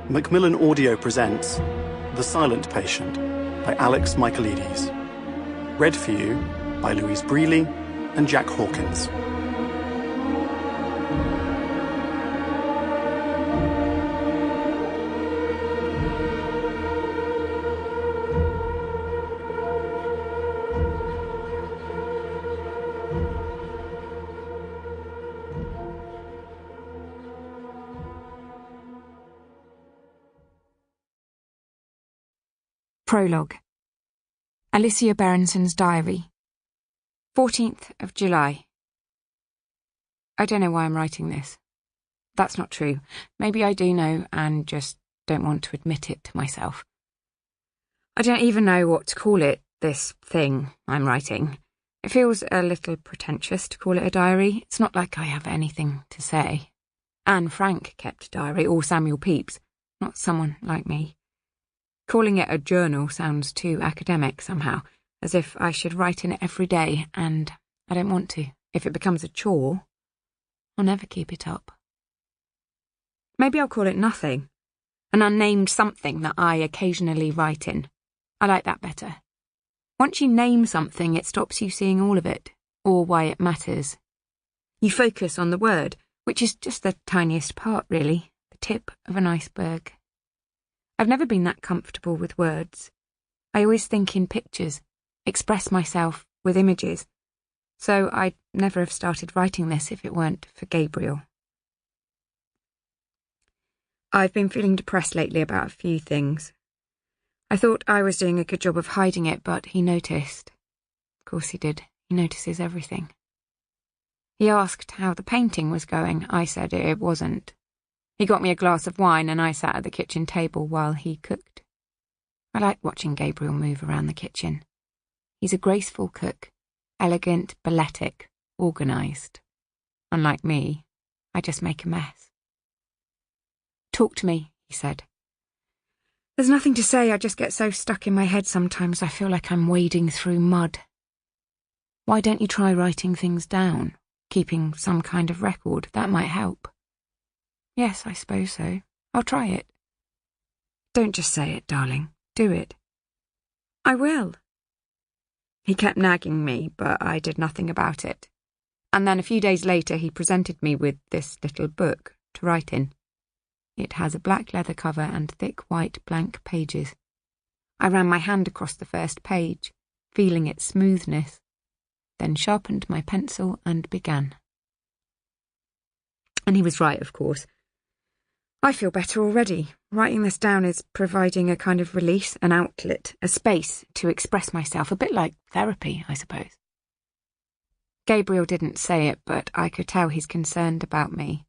Macmillan Audio presents The Silent Patient by Michaelides. Read for you by Louise Brealey and Jack Hawkins. Prologue. Alicia Berenson's diary. 14th of July. I don't know why I'm writing this. That's not true. Maybe I do know and just don't want to admit it to myself. I don't even know what to call it, this thing I'm writing. It feels a little pretentious to call it a diary. It's not like I have anything to say. Anne Frank kept a diary, or Samuel Pepys, not someone like me. Calling it a journal sounds too academic somehow, as if I should write in it every day, and I don't want to. If it becomes a chore, I'll never keep it up. Maybe I'll call it nothing, an unnamed something that I occasionally write in. I like that better. Once you name something, it stops you seeing all of it, or why it matters. You focus on the word, which is just the tiniest part, really, the tip of an iceberg. I've never been that comfortable with words. I always think in pictures, express myself with images, so I'd never have started writing this if it weren't for Gabriel. I've been feeling depressed lately about a few things. I thought I was doing a good job of hiding it, but he noticed. Of course he did. He notices everything. He asked how the painting was going. I said it wasn't. He got me a glass of wine and I sat at the kitchen table while he cooked. I like watching Gabriel move around the kitchen. He's a graceful cook, elegant, balletic, organised. Unlike me, I just make a mess. "Talk to me," he said. "There's nothing to say, I just get so stuck in my head sometimes I feel like I'm wading through mud." "Why don't you try writing things down, keeping some kind of record? That might help." "Yes, I suppose so. I'll try it." "Don't just say it, darling. Do it." "I will." He kept nagging me, but I did nothing about it. And then a few days later he presented me with this little book to write in. It has a black leather cover and thick white blank pages. I ran my hand across the first page, feeling its smoothness, then sharpened my pencil and began. And he was right, of course. I feel better already. Writing this down is providing a kind of release, an outlet, a space to express myself, a bit like therapy, I suppose. Gabriel didn't say it, but I could tell he's concerned about me.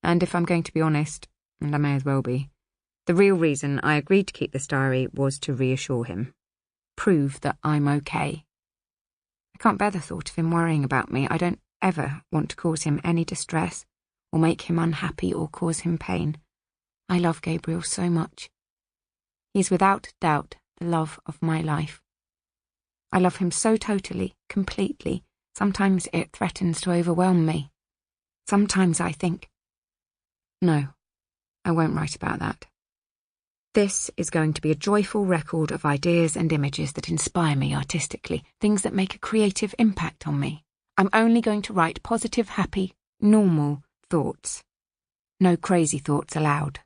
And if I'm going to be honest, and I may as well be, the real reason I agreed to keep this diary was to reassure him, prove that I'm okay. I can't bear the thought of him worrying about me. I don't ever want to cause him any distress, or make him unhappy or cause him pain. I love Gabriel so much. He is without doubt the love of my life. I love him so totally, completely, sometimes it threatens to overwhelm me. Sometimes I think, no, I won't write about that. This is going to be a joyful record of ideas and images that inspire me artistically, things that make a creative impact on me. I'm only going to write positive, happy, normal thoughts. No crazy thoughts allowed.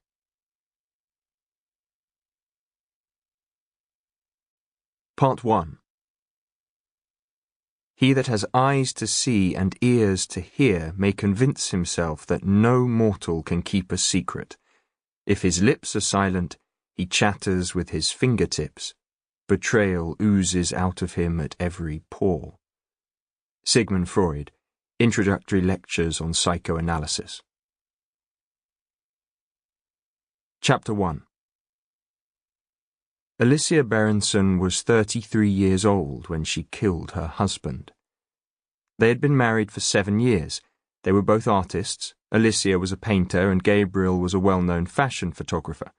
Part 1. He that has eyes to see and ears to hear may convince himself that no mortal can keep a secret. If his lips are silent, he chatters with his fingertips. Betrayal oozes out of him at every pore. Sigmund Freud, Introductory Lectures on Psychoanalysis. Chapter 1. Alicia Berenson was 33 years old when she killed her husband. They had been married for 7 years. They were both artists. Alicia was a painter and Gabriel was a well-known fashion photographer.